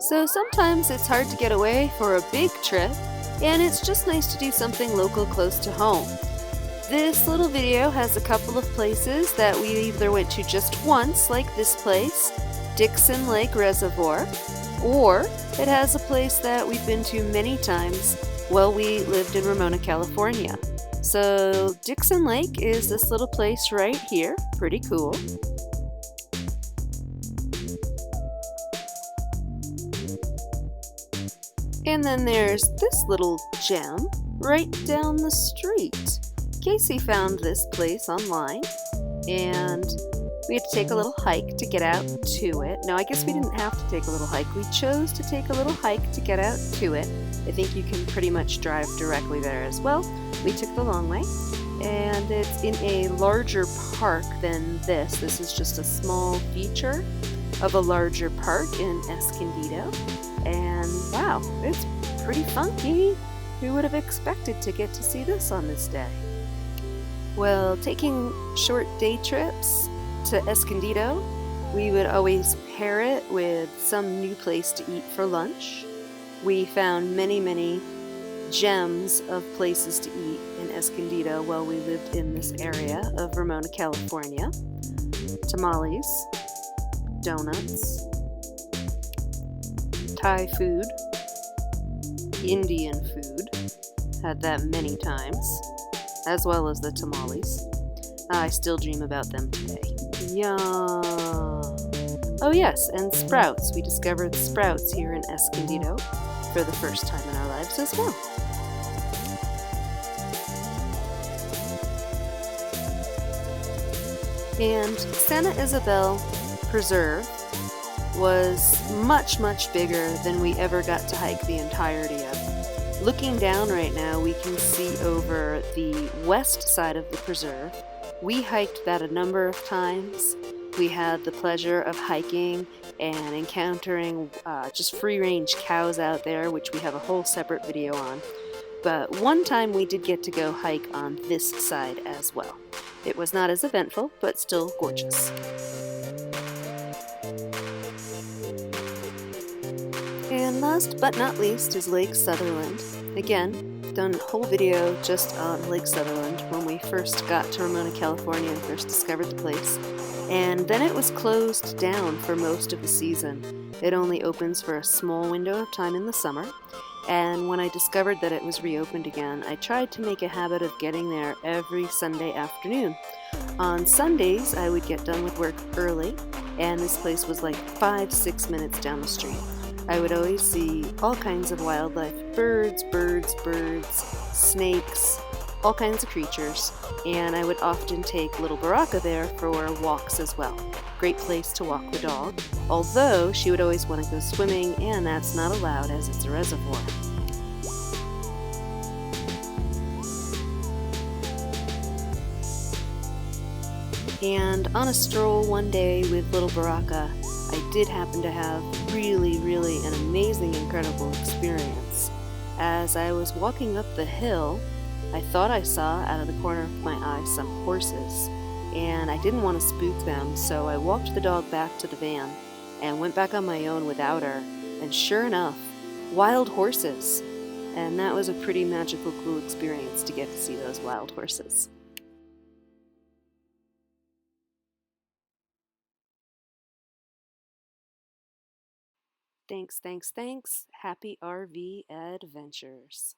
So sometimes it's hard to get away for a big trip, and it's just nice to do something local close to home. This little video has a couple of places that we either went to just once, like this place, Dixon Reservoir, or it has a place that we've been to many times while we lived in Ramona, California. So Dixon Lake is this little place right here, pretty cool. And then there's this little gem right down the street. Casey found this place online, and we had to take a little hike to get out to it. Now, I guess we didn't have to take a little hike. We chose to take a little hike to get out to it. I think you can pretty much drive directly there as well. We took the long way, and it's in a larger park than this. This is just a small feature of a larger park in Escondido. And wow, it's pretty funky. Who would have expected to get to see this on this day? Well, taking short day trips to Escondido, we would always pair it with some new place to eat for lunch. We found many gems of places to eat in Escondido while we lived in this area of Ramona, California. Tamales, donuts, Thai food, Indian food, had that many times, as well as the tamales. I still dream about them today. Yum! Oh yes, and sprouts. We discovered sprouts here in Escondido for the first time in our lives as well. And Santa Ysabel Preserve was much bigger than we ever got to hike the entirety of. Looking down right now, we can see over the west side of the preserve. We hiked that a number of times. We had the pleasure of hiking and encountering just free-range cows out there, which we have a whole separate video on. But one time we did get to go hike on this side as well. It was not as eventful, but still gorgeous. And last but not least is Lake Sutherland. Again, done a whole video just on Lake Sutherland when we first got to Ramona, California and first discovered the place. And then it was closed down for most of the season. It only opens for a small window of time in the summer. And when I discovered that it was reopened again, I tried to make a habit of getting there every Sunday afternoon. On Sundays, I would get done with work early, and this place was like 5-6 minutes down the street. I would always see all kinds of wildlife, birds, snakes, all kinds of creatures, and I would often take little Baraka there for walks as well. Great place to walk the dog, although she would always want to go swimming, and that's not allowed as it's a reservoir. And on a stroll one day with little Baraka, I did happen to have really an amazing, incredible experience. As I was walking up the hill, I thought I saw out of the corner of my eye some horses, and I didn't want to spook them, so I walked the dog back to the van and went back on my own without her, and sure enough, wild horses. And that was a pretty magical, cool experience to get to see those wild horses. Thanks. Happy RV adventures.